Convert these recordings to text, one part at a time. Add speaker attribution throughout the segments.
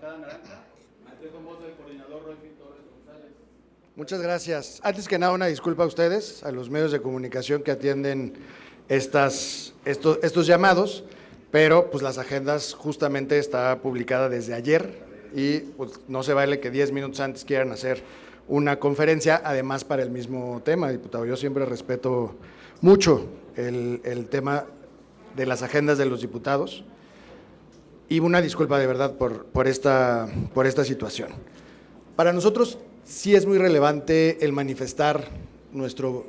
Speaker 1: bancada naranja. Dejo en voz del coordinador Roy Torres González.
Speaker 2: Muchas gracias. Antes que nada, una disculpa a ustedes, a los medios de comunicación que atienden estos llamados, pero pues las agendas justamente está publicada desde ayer y pues, no se vale que 10 minutos antes quieran hacer una conferencia, además para el mismo tema, diputado. Yo siempre respeto mucho el tema de las agendas de los diputados y una disculpa de verdad por esta situación. Para nosotros sí es muy relevante el manifestar nuestro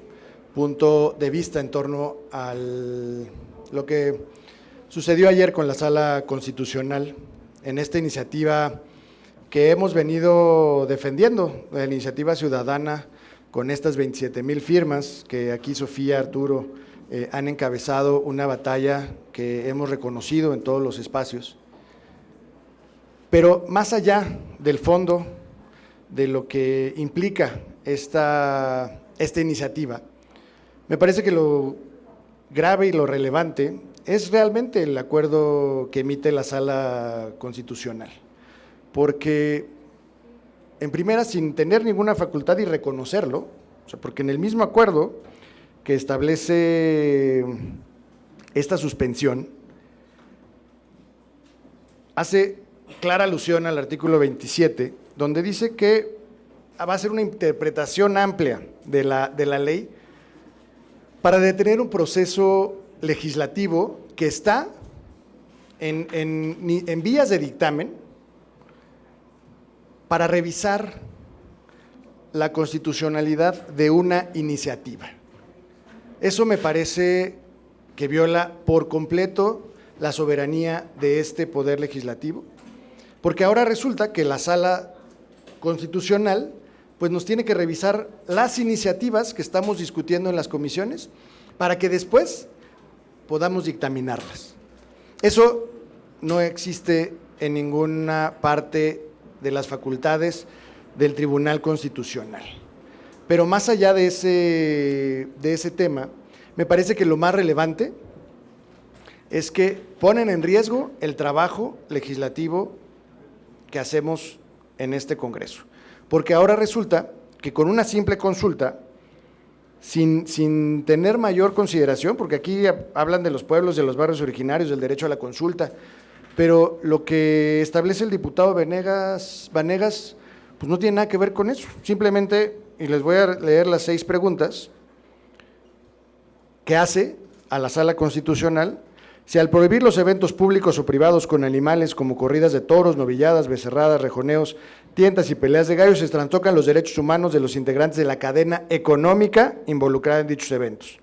Speaker 2: punto de vista en torno a lo que sucedió ayer con la Sala Constitucional en esta iniciativa que hemos venido defendiendo, la iniciativa ciudadana con estas 27,000 firmas que aquí Sofía, Arturo han encabezado una batalla que hemos reconocido en todos los espacios. Pero más allá del fondo de lo que implica esta iniciativa, me parece que lo grave y lo relevante es realmente el acuerdo que emite la Sala Constitucional, porque en primera, sin tener ninguna facultad y reconocerlo, o sea, porque en el mismo acuerdo que establece esta suspensión, hace clara alusión al artículo 27, donde dice que va a ser una interpretación amplia de la ley para detener un proceso legislativo que está en vías de dictamen para revisar la constitucionalidad de una iniciativa. Eso me parece que viola por completo la soberanía de este poder legislativo, porque ahora resulta que la Sala Constitucional pues nos tiene que revisar las iniciativas que estamos discutiendo en las comisiones para que después podamos dictaminarlas. Eso no existe en ninguna parte de las facultades del Tribunal Constitucional. Pero más allá de ese tema, me parece que lo más relevante es que ponen en riesgo el trabajo legislativo que hacemos en este Congreso. Porque ahora resulta que con una simple consulta, sin tener mayor consideración, porque aquí hablan de los pueblos, de los barrios originarios, del derecho a la consulta, pero lo que establece el diputado Vanegas, pues no tiene nada que ver con eso. Simplemente, y les voy a leer las 6 preguntas que hace a la Sala Constitucional: si al prohibir los eventos públicos o privados con animales como corridas de toros, novilladas, becerradas, rejoneos, tientas y peleas de gallos se trastocan los derechos humanos de los integrantes de la cadena económica involucrada en dichos eventos,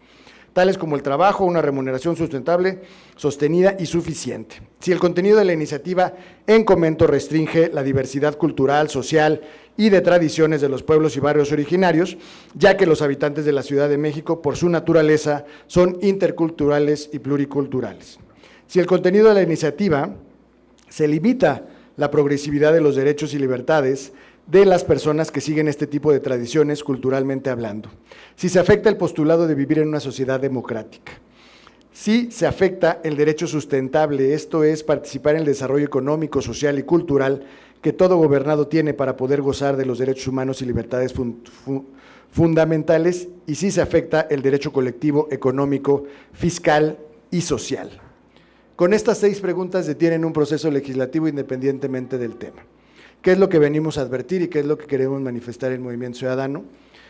Speaker 2: tales como el trabajo, una remuneración sustentable, sostenida y suficiente. Si el contenido de la iniciativa en comento restringe la diversidad cultural, social y de tradiciones de los pueblos y barrios originarios, ya que los habitantes de la Ciudad de México, por su naturaleza, son interculturales y pluriculturales. Si el contenido de la iniciativa se limita la progresividad de los derechos y libertades de las personas que siguen este tipo de tradiciones culturalmente hablando. Si se afecta el postulado de vivir en una sociedad democrática. Si se afecta el derecho sustentable, esto es, participar en el desarrollo económico, social y cultural que todo gobernado tiene para poder gozar de los derechos humanos y libertades fundamentales, y si se afecta el derecho colectivo, económico, fiscal y social. Con estas 6 preguntas detienen un proceso legislativo independientemente del tema. ¿Qué es lo que venimos a advertir y qué es lo que queremos manifestar en Movimiento Ciudadano?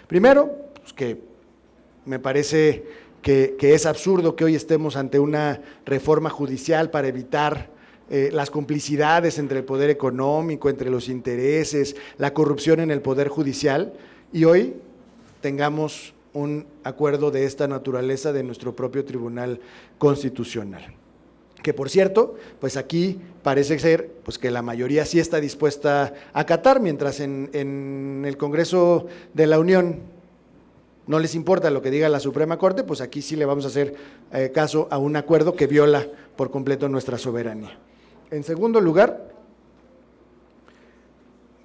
Speaker 2: Primero, pues que me parece que es absurdo que hoy estemos ante una reforma judicial para evitar las complicidades entre el poder económico, entre los intereses, la corrupción en el poder judicial, y hoy tengamos un acuerdo de esta naturaleza de nuestro propio Tribunal Constitucional. Que por cierto, pues aquí parece ser pues que la mayoría sí está dispuesta a acatar, mientras en el Congreso de la Unión no les importa lo que diga la Suprema Corte, pues aquí sí le vamos a hacer caso a un acuerdo que viola por completo nuestra soberanía. En segundo lugar,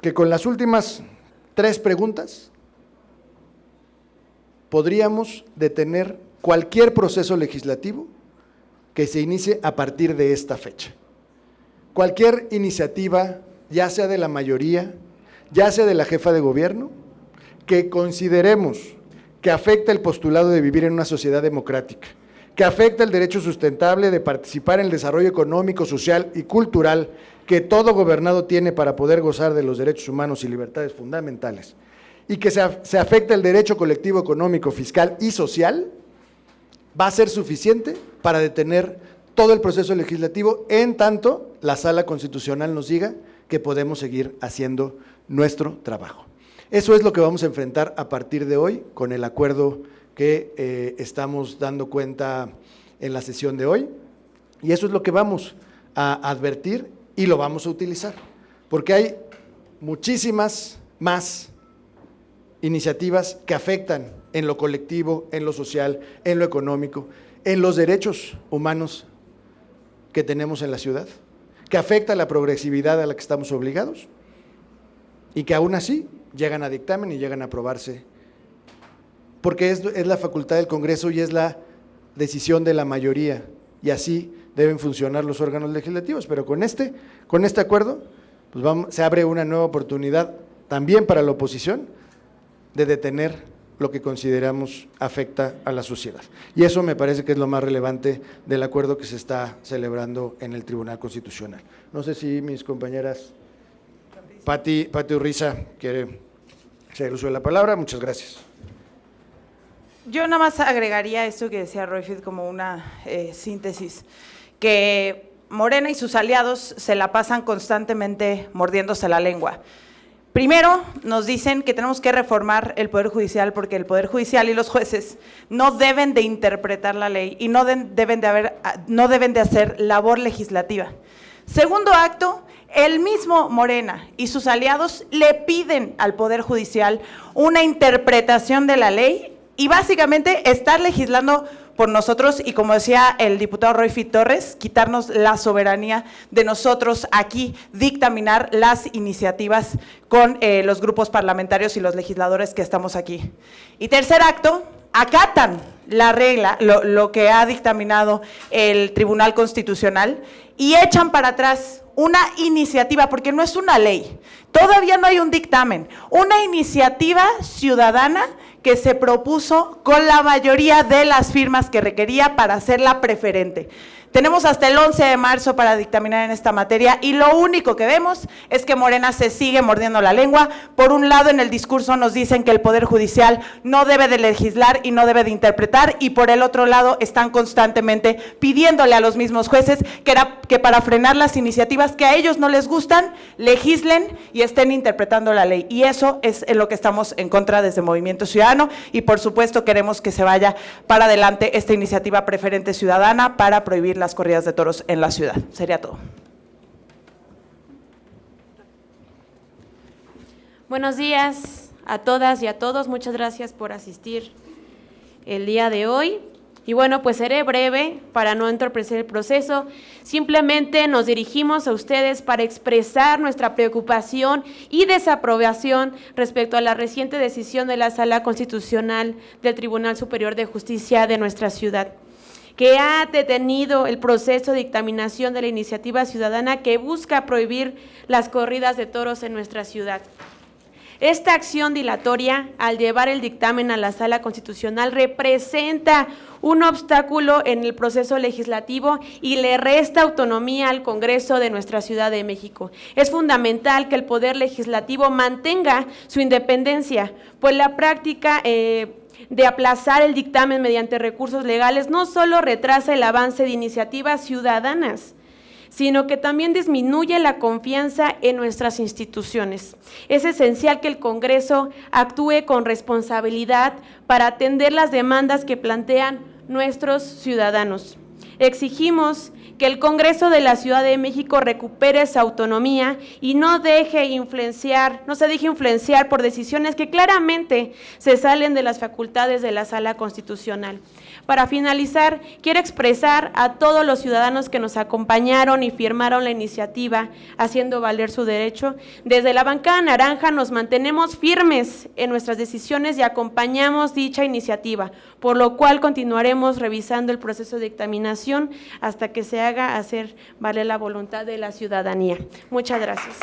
Speaker 2: que con las últimas 3 preguntas podríamos detener cualquier proceso legislativo que se inicie a partir de esta fecha. Cualquier iniciativa ya sea de la mayoría, ya sea de la jefa de gobierno, que consideremos que afecta el postulado de vivir en una sociedad democrática, que afecta el derecho sustentable de participar en el desarrollo económico, social y cultural que todo gobernado tiene para poder gozar de los derechos humanos y libertades fundamentales, y que se afecta el derecho colectivo económico, fiscal y social, va a ser suficiente para detener todo el proceso legislativo, en tanto la Sala Constitucional nos diga que podemos seguir haciendo nuestro trabajo. Eso es lo que vamos a enfrentar a partir de hoy con el acuerdo que estamos dando cuenta en la sesión de hoy, y eso es lo que vamos a advertir y lo vamos a utilizar, porque hay muchísimas más iniciativas que afectan en lo colectivo, en lo social, en lo económico, en los derechos humanos que tenemos en la ciudad, que afecta la progresividad a la que estamos obligados y que aún así llegan a dictamen y llegan a aprobarse, porque es la facultad del Congreso y es la decisión de la mayoría, y así deben funcionar los órganos legislativos. Pero con este acuerdo pues se abre una nueva oportunidad también para la oposición de detener lo que consideramos afecta a la sociedad. Y eso me parece que es lo más relevante del acuerdo que se está celebrando en el Tribunal Constitucional. No sé si mis compañeras Pati Urriza quiere hacer uso de la palabra. Muchas gracias.
Speaker 3: Yo nada más agregaría esto que decía Royfield como una síntesis, que Morena y sus aliados se la pasan constantemente mordiéndose la lengua. Primero, nos dicen que tenemos que reformar el Poder Judicial porque el Poder Judicial y los jueces no deben de interpretar la ley y no deben de hacer labor legislativa. Segundo acto, el mismo Morena y sus aliados le piden al Poder Judicial una interpretación de la ley y básicamente estar legislando por nosotros y, como decía el diputado Royfield Torres, quitarnos la soberanía de nosotros aquí, dictaminar las iniciativas con los grupos parlamentarios y los legisladores que estamos aquí. Y tercer acto, acatan la regla, lo que ha dictaminado el Tribunal Constitucional y echan para atrás una iniciativa, porque no es una ley, todavía no hay un dictamen, una iniciativa ciudadana que se propuso con la mayoría de las firmas que requería para hacerla preferente. Tenemos hasta el 11 de marzo para dictaminar en esta materia y lo único que vemos es que Morena se sigue mordiendo la lengua. Por un lado, en el discurso nos dicen que el Poder Judicial no debe de legislar y no debe de interpretar, y por el otro lado están constantemente pidiéndole a los mismos jueces que para frenar las iniciativas que a ellos no les gustan, legislen y estén interpretando la ley. Y eso es en lo que estamos en contra desde Movimiento Ciudadano, y por supuesto queremos que se vaya para adelante esta iniciativa preferente ciudadana para prohibir las corridas de toros en la ciudad. Sería todo.
Speaker 4: Buenos días a todas y a todos. Muchas gracias por asistir el día de hoy. Y bueno, pues seré breve para no entorpecer el proceso. Simplemente nos dirigimos a ustedes para expresar nuestra preocupación y desaprobación respecto a la reciente decisión de la Sala Constitucional del Tribunal Superior de Justicia de nuestra ciudad, que ha detenido el proceso de dictaminación de la iniciativa ciudadana que busca prohibir las corridas de toros en nuestra ciudad. Esta acción dilatoria, al llevar el dictamen a la Sala Constitucional, representa un obstáculo en el proceso legislativo y le resta autonomía al Congreso de nuestra Ciudad de México. Es fundamental que el Poder Legislativo mantenga su independencia, pues la práctica de aplazar el dictamen mediante recursos legales no solo retrasa el avance de iniciativas ciudadanas, sino que también disminuye la confianza en nuestras instituciones. Es esencial que el Congreso actúe con responsabilidad para atender las demandas que plantean nuestros ciudadanos. Exigimos que el Congreso de la Ciudad de México recupere su autonomía y no se deje influenciar por decisiones que claramente se salen de las facultades de la Sala Constitucional. Para finalizar, quiero expresar a todos los ciudadanos que nos acompañaron y firmaron la iniciativa haciendo valer su derecho. Desde la bancada naranja nos mantenemos firmes en nuestras decisiones y acompañamos dicha iniciativa, por lo cual continuaremos revisando el proceso de dictaminación hasta que se haga hacer valer la voluntad de la ciudadanía. Muchas gracias.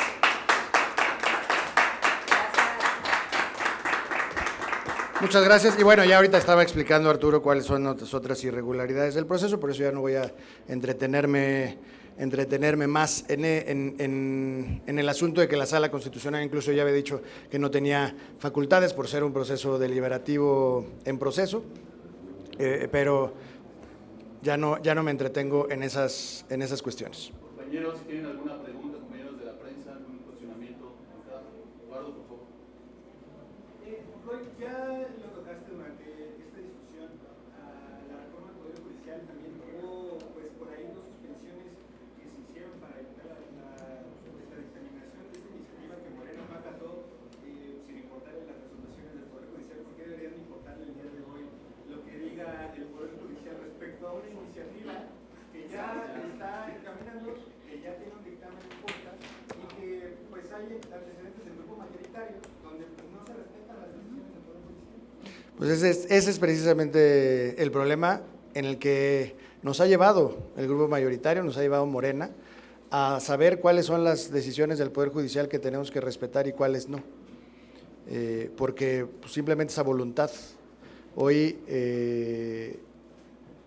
Speaker 2: Muchas gracias. Y bueno, ya ahorita estaba explicando Arturo cuáles son otras irregularidades del proceso, por eso ya no voy a entretenerme más en el asunto de que la Sala Constitucional incluso ya había dicho que no tenía facultades por ser un proceso deliberativo en proceso, pero ya no me entretengo en esas cuestiones.
Speaker 1: Compañeros, si tienen alguna pregunta, compañeros de la prensa, algún cuestionamiento, Eduardo, por favor.
Speaker 5: Roy, ya lo tocaste durante esta discusión, la reforma del Poder Judicial también hubo, pues por ahí dos suspensiones que se hicieron para evitar la dictaminación de esta iniciativa que Morena no acató, sin importarle las resoluciones del Poder Judicial. ¿Por qué deberían importarle el día de hoy lo que diga el Poder Judicial respecto a una iniciativa que ya está encaminando, que ya tiene un dictamen en contra y que pues hay antecedentes del grupo mayoritario donde pues, no se respetan las decisiones del Poder Judicial?
Speaker 2: Pues ese es precisamente el problema en el que nos ha llevado el grupo mayoritario, nos ha llevado Morena, a saber cuáles son las decisiones del Poder Judicial que tenemos que respetar y cuáles no, porque pues, simplemente esa voluntad. Hoy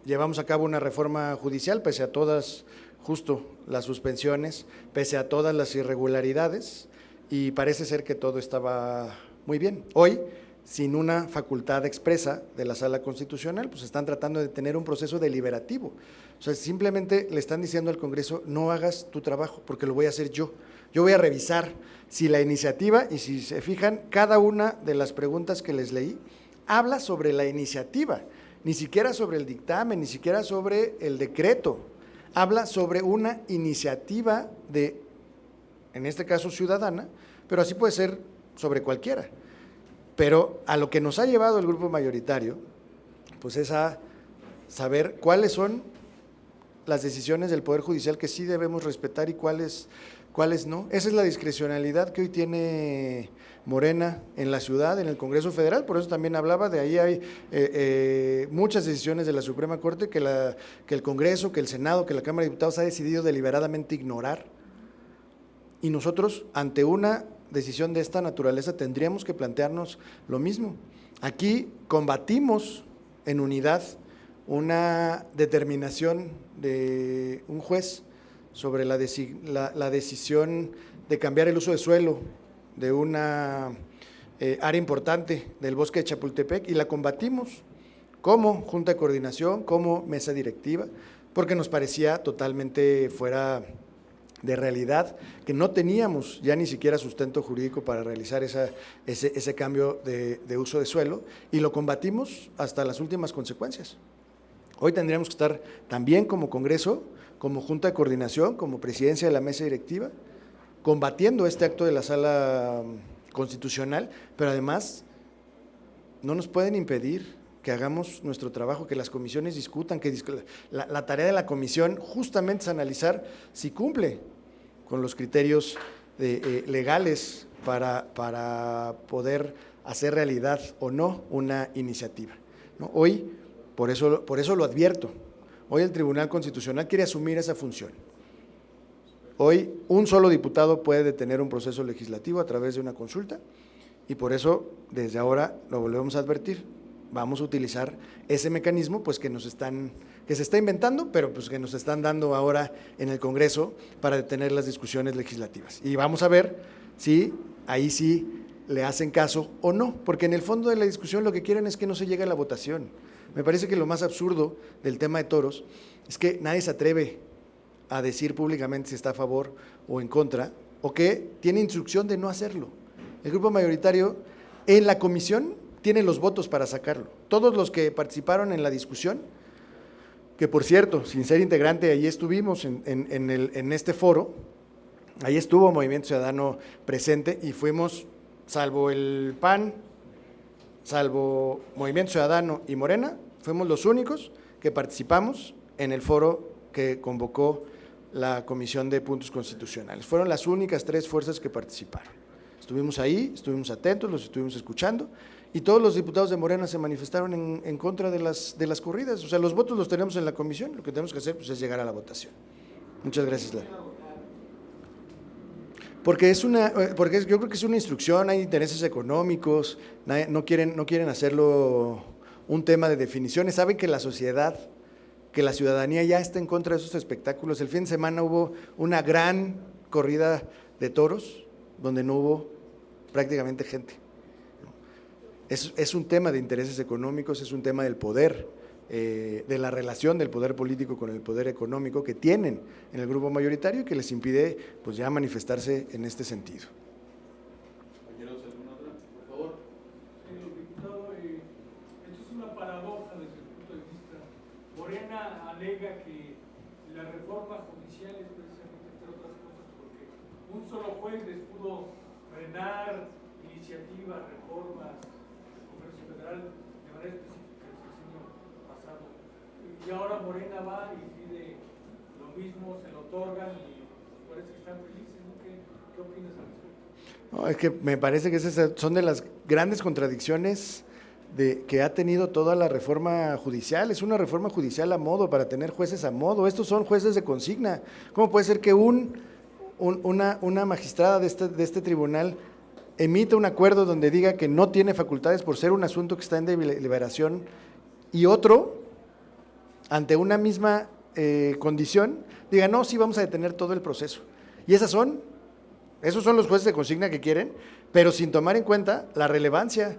Speaker 2: llevamos a cabo una reforma judicial, pese a todas justo las suspensiones, pese a todas las irregularidades, y parece ser que todo estaba muy bien. Hoy, sin una facultad expresa de la Sala Constitucional, pues están tratando de tener un proceso deliberativo. O sea, simplemente le están diciendo al Congreso, no hagas tu trabajo, porque lo voy a hacer yo. Yo voy a revisar si la iniciativa, y si se fijan, cada una de las preguntas que les leí, habla sobre la iniciativa, ni siquiera sobre el dictamen, ni siquiera sobre el decreto. Habla sobre una iniciativa de, en este caso, ciudadana, pero así puede ser sobre cualquiera. Pero a lo que nos ha llevado el grupo mayoritario, pues es a saber cuáles son las decisiones del Poder Judicial que sí debemos respetar y cuáles no. Esa es la discrecionalidad que hoy tiene Morena en la ciudad, en el Congreso Federal, por eso también hablaba, de ahí hay muchas decisiones de la Suprema Corte que el Congreso, que el Senado, que la Cámara de Diputados ha decidido deliberadamente ignorar. Y nosotros, ante una decisión de esta naturaleza, tendríamos que plantearnos lo mismo. Aquí combatimos en unidad una determinación de un juez sobre la decisión de cambiar el uso de suelo de una área importante del bosque de Chapultepec, y la combatimos como Junta de Coordinación, como mesa directiva, porque nos parecía totalmente fuera de realidad, que no teníamos ya ni siquiera sustento jurídico para realizar ese cambio de uso de suelo, y lo combatimos hasta las últimas consecuencias. Hoy tendríamos que estar también como Congreso, como Junta de Coordinación, como presidencia de la mesa directiva, combatiendo este acto de la Sala Constitucional, pero además no nos pueden impedir que hagamos nuestro trabajo, que las comisiones discutan, que la tarea de la comisión justamente es analizar si cumple con los criterios legales para poder hacer realidad o no una iniciativa, ¿no? Hoy, por eso lo advierto, hoy el Tribunal Constitucional quiere asumir esa función. Hoy un solo diputado puede detener un proceso legislativo a través de una consulta, y por eso desde ahora lo volvemos a advertir. Vamos a utilizar ese mecanismo pues que se está inventando, pero pues que nos están dando ahora en el Congreso para detener las discusiones legislativas. Y vamos a ver si ahí sí le hacen caso o no, porque en el fondo de la discusión lo que quieren es que no se llegue a la votación. Me parece que lo más absurdo del tema de toros es que nadie se atreve a decir públicamente si está a favor o en contra, o que tiene instrucción de no hacerlo. El grupo mayoritario en la comisión tiene los votos para sacarlo. Todos los que participaron en la discusión, que por cierto, sin ser integrante, ahí estuvimos en este foro, ahí estuvo Movimiento Ciudadano presente, y fuimos, salvo el PAN, salvo Movimiento Ciudadano y Morena, fuimos los únicos que participamos en el foro que convocó la Comisión de Puntos Constitucionales. Fueron las únicas 3 fuerzas que participaron. Estuvimos ahí, estuvimos atentos, los estuvimos escuchando, y todos los diputados de Morena se manifestaron en contra de las corridas. O sea, los votos los tenemos en la comisión, lo que tenemos que hacer pues, es llegar a la votación. Muchas gracias, Lara. Porque yo creo que es una instrucción, hay intereses económicos, no quieren hacerlo un tema de definiciones. Saben que la sociedad, que la ciudadanía ya está en contra de esos espectáculos. El fin de semana hubo una gran corrida de toros donde no hubo prácticamente gente. Es un tema de intereses económicos, es un tema del poder, de la relación del poder político con el poder económico que tienen en el grupo mayoritario y que les impide pues ya manifestarse en este sentido.
Speaker 1: Compañeros, ¿alguna otra? Por favor.
Speaker 5: Señor diputado, esto es una paradoja desde el punto de vista. Morena alega que la reforma judicial es precisamente, entre otras cosas, porque un solo juez les pudo frenar iniciativas, reformas del Congreso Federal de manera específica el sexenio pasado. Y ahora Morena va y pide lo mismo, se lo otorgan y parece que están felices, ¿no? ¿Qué opinas al respecto?
Speaker 2: No, es que me parece que esas son de las grandes contradicciones que ha tenido toda la reforma judicial. Es una reforma judicial a modo, para tener jueces a modo. Estos son jueces de consigna. ¿Cómo puede ser que una magistrada de este tribunal emita un acuerdo donde diga que no tiene facultades por ser un asunto que está en deliberación y otro, ante una misma condición, diga, no, sí vamos a detener todo el proceso? Y esos son los jueces de consigna que quieren, pero sin tomar en cuenta la relevancia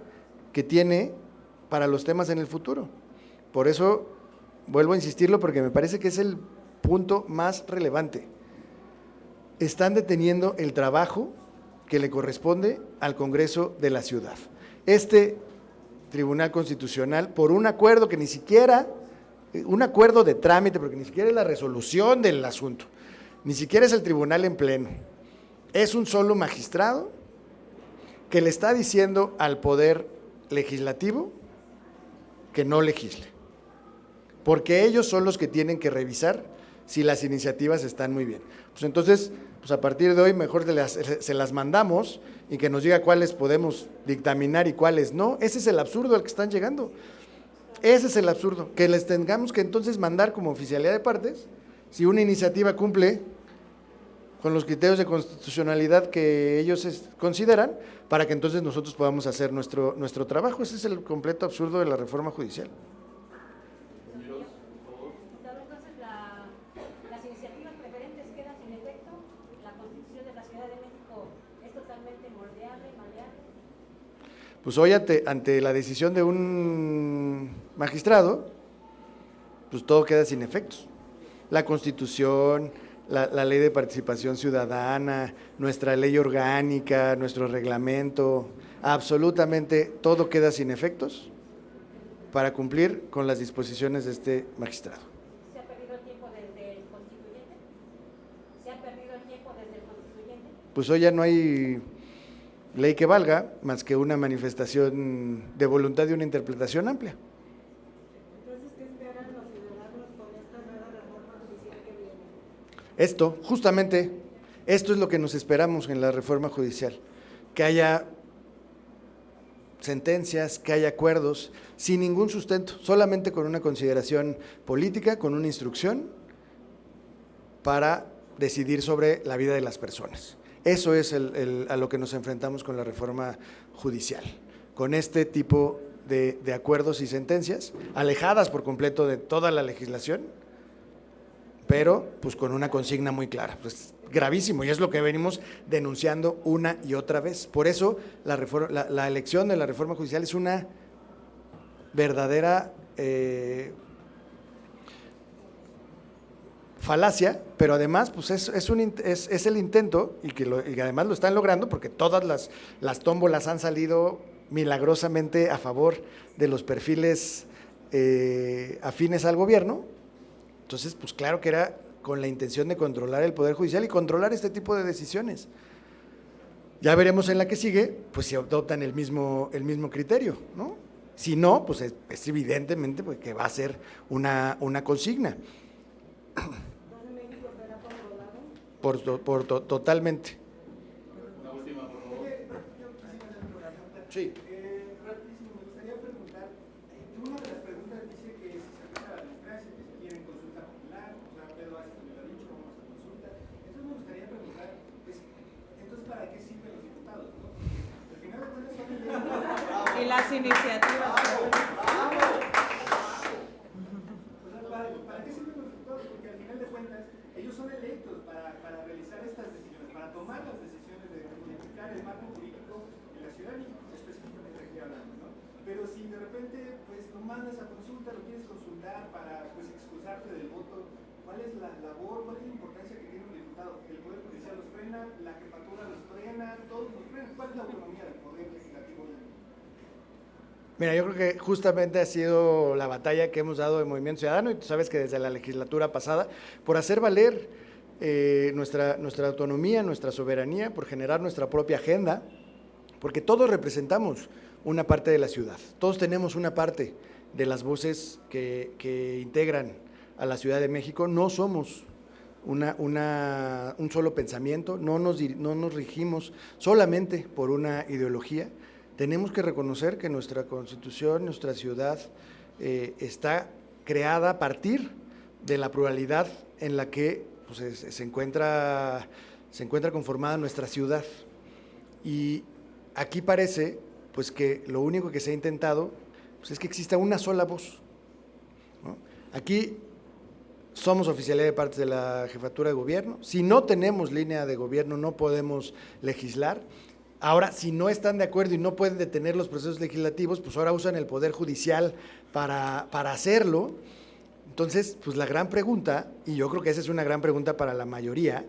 Speaker 2: que tiene para los temas en el futuro. Por eso vuelvo a insistirlo, porque me parece que es el punto más relevante. Están deteniendo el trabajo que le corresponde al Congreso de la ciudad. Este Tribunal Constitucional, por un acuerdo que ni siquiera, un acuerdo de trámite, porque ni siquiera es la resolución del asunto, ni siquiera es el tribunal en pleno, es un solo magistrado que le está diciendo al Poder Legislativo que no legisle, porque ellos son los que tienen que revisar si las iniciativas están muy bien. Pues entonces, pues a partir de hoy mejor se las mandamos y que nos diga cuáles podemos dictaminar y cuáles no. Ese es el absurdo al que están llegando. Ese es el absurdo, que les tengamos que entonces mandar como oficialidad de partes si una iniciativa cumple con los criterios de constitucionalidad que ellos consideran, para que entonces nosotros podamos hacer nuestro trabajo. Ese es el completo absurdo de la reforma judicial.
Speaker 1: Compañeros, por favor.
Speaker 6: Entonces, las iniciativas preferentes quedan sin efecto. La Constitución de la Ciudad de México es totalmente moldeable, maleable.
Speaker 2: Pues hoy ante la decisión de un magistrado, pues todo queda sin efectos. La Constitución, la ley de participación ciudadana, nuestra ley orgánica, nuestro reglamento, absolutamente todo queda sin efectos para cumplir con las disposiciones de este magistrado.
Speaker 6: ¿Se ha perdido el tiempo desde el constituyente? ¿Se ha perdido el tiempo desde el constituyente?
Speaker 2: Pues hoy ya no hay ley que valga más que una manifestación de voluntad y una interpretación amplia.
Speaker 6: Entonces, ¿qué esperan los ciudadanos con esta nueva reforma judicial que viene?
Speaker 2: Esto, justamente, esto es lo que nos esperamos en la reforma judicial, que haya sentencias, que haya acuerdos, sin ningún sustento, solamente con una consideración política, con una instrucción para decidir sobre la vida de las personas. Eso es a lo que nos enfrentamos con la reforma judicial, con este tipo de acuerdos y sentencias, alejadas por completo de toda la legislación, pero pues con una consigna muy clara. Pues gravísimo, y es lo que venimos denunciando una y otra vez. Por eso la elección de la reforma judicial es una verdadera falacia, pero además pues es el intento, y que además lo están logrando, porque todas las tómbolas han salido milagrosamente a favor de los perfiles afines al gobierno. Entonces, pues claro que era con la intención de controlar el Poder Judicial y controlar este tipo de decisiones. Ya veremos en la que sigue, pues si adoptan el mismo criterio, ¿no? Si no, pues es evidentemente pues, que va a ser una consigna.
Speaker 6: ¿Dónde México será controlado?
Speaker 2: Totalmente.
Speaker 1: Una última, por favor.
Speaker 5: Yo quisiera hacer una pregunta.
Speaker 2: Sí.
Speaker 5: Rapidísimo, me gustaría preguntar, una de las preguntas dice que si se afecta a la democracia, que si quieren consulta popular, o sea, Pedro Aces me lo ha dicho, vamos a consulta. Entonces me gustaría preguntar, pues, entonces,
Speaker 3: iniciativas.
Speaker 5: ¿Para qué sirven los diputados? Porque al final de cuentas, ellos son electos para realizar estas decisiones, para tomar las decisiones de modificar el marco jurídico en la ciudad, y específicamente aquí hablando, ¿no? Pero si de repente, pues, lo mandas a consulta, lo quieres consultar para, pues, excusarte del voto, ¿cuál es la labor, cuál es la importancia que tiene un diputado? El Poder Judicial los frena, la jefatura los frena, todos los frenan. ¿Cuál es la autonomía del Poder Legislativo?
Speaker 2: Mira, yo creo que justamente ha sido la batalla que hemos dado en Movimiento Ciudadano, y tú sabes que desde la legislatura pasada, por hacer valer nuestra autonomía, nuestra soberanía, por generar nuestra propia agenda, porque todos representamos una parte de la ciudad, todos tenemos una parte de las voces que integran a la Ciudad de México, no somos un solo pensamiento, no nos regimos solamente por una ideología. Tenemos que reconocer que nuestra Constitución, nuestra ciudad, está creada a partir de la pluralidad en la que pues, se encuentra conformada nuestra ciudad. Y aquí parece pues, que lo único que se ha intentado pues, es que exista una sola voz, ¿no? Aquí somos oficialidad de partes de la jefatura de gobierno. Si no tenemos línea de gobierno, no podemos legislar. Ahora, si no están de acuerdo y no pueden detener los procesos legislativos, pues ahora usan el Poder Judicial para hacerlo. Entonces, pues la gran pregunta, y yo creo que esa es una gran pregunta para la mayoría,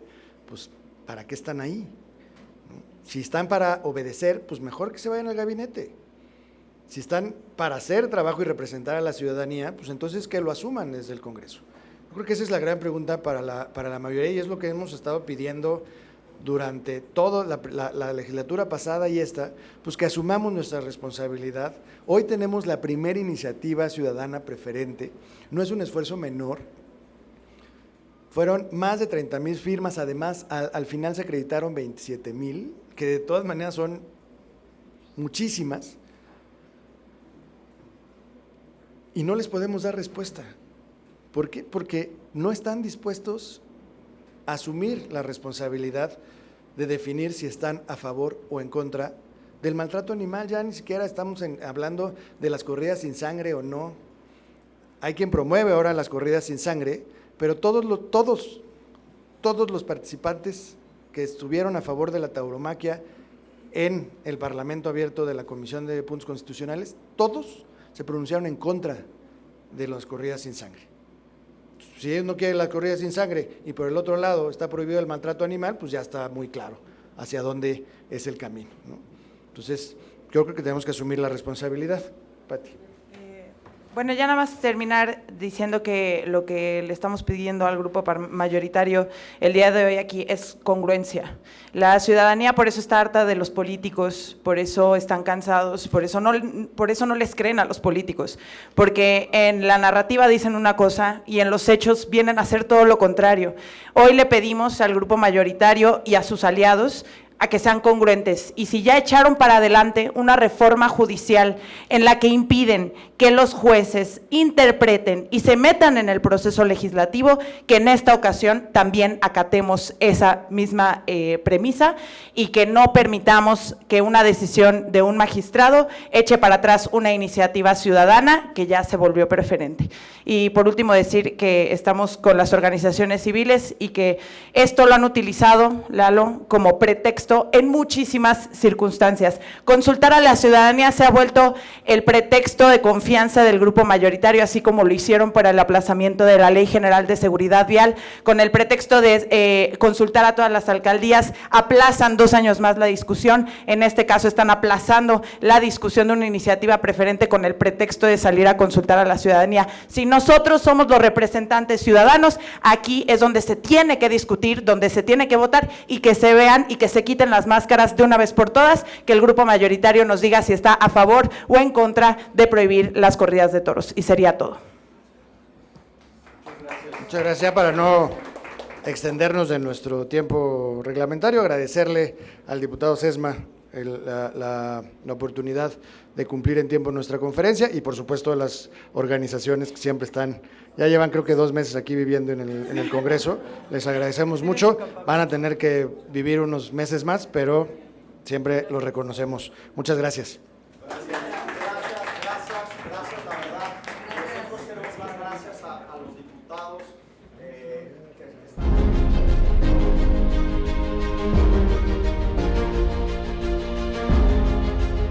Speaker 2: pues ¿para qué están ahí? ¿No? Si están para obedecer, pues mejor que se vayan al gabinete. Si están para hacer trabajo y representar a la ciudadanía, pues entonces que lo asuman desde el Congreso. Yo creo que esa es la gran pregunta para la mayoría, y es lo que hemos estado pidiendo durante toda la legislatura pasada y esta, pues que asumamos nuestra responsabilidad. Hoy tenemos la primera iniciativa ciudadana preferente, no es un esfuerzo menor, fueron más de 30,000 firmas, además al final se acreditaron 27,000, que de todas maneras son muchísimas, y no les podemos dar respuesta. ¿Por qué? Porque no están dispuestos a asumir la responsabilidad de definir si están a favor o en contra del maltrato animal. Ya ni siquiera estamos hablando de las corridas sin sangre o no. Hay quien promueve ahora las corridas sin sangre, pero todos los participantes que estuvieron a favor de la tauromaquia en el Parlamento abierto de la Comisión de Puntos Constitucionales, todos se pronunciaron en contra de las corridas sin sangre. Si ellos no quieren la corrida sin sangre y por el otro lado está prohibido el maltrato animal, pues ya está muy claro hacia dónde es el camino, ¿no? Entonces, yo creo que tenemos que asumir la responsabilidad. Pati.
Speaker 3: Bueno, ya nada más terminar diciendo que lo que le estamos pidiendo al grupo mayoritario el día de hoy aquí es congruencia. La ciudadanía por eso está harta de los políticos, por eso están cansados, por eso no les creen a los políticos, porque en la narrativa dicen una cosa y en los hechos vienen a hacer todo lo contrario. Hoy le pedimos al grupo mayoritario y a sus aliados a que sean congruentes, y si ya echaron para adelante una reforma judicial en la que impiden que los jueces interpreten y se metan en el proceso legislativo, que en esta ocasión también acatemos esa misma premisa y que no permitamos que una decisión de un magistrado eche para atrás una iniciativa ciudadana que ya se volvió preferente. Y por último decir que estamos con las organizaciones civiles y que esto lo han utilizado, Lalo, como pretexto en muchísimas circunstancias. Consultar a la ciudadanía se ha vuelto el pretexto de confianza del grupo mayoritario, así como lo hicieron para el aplazamiento de la Ley General de Seguridad Vial, con el pretexto de consultar a todas las alcaldías, aplazan 2 años más la discusión. En este caso están aplazando la discusión de una iniciativa preferente con el pretexto de salir a consultar a la ciudadanía. Si nosotros somos los representantes ciudadanos, aquí es donde se tiene que discutir, donde se tiene que votar, y que se vean y que se quiten las máscaras de una vez por todas, que el grupo mayoritario nos diga si está a favor o en contra de prohibir las corridas de toros, y sería todo.
Speaker 2: Muchas gracias. Para no extendernos de nuestro tiempo reglamentario, agradecerle al diputado Sesma la oportunidad de cumplir en tiempo nuestra conferencia, y por supuesto a las organizaciones que siempre están, ya llevan creo que 2 meses aquí viviendo en el Congreso, les agradecemos mucho. Van a tener que vivir unos meses más, pero siempre los reconocemos. Muchas gracias.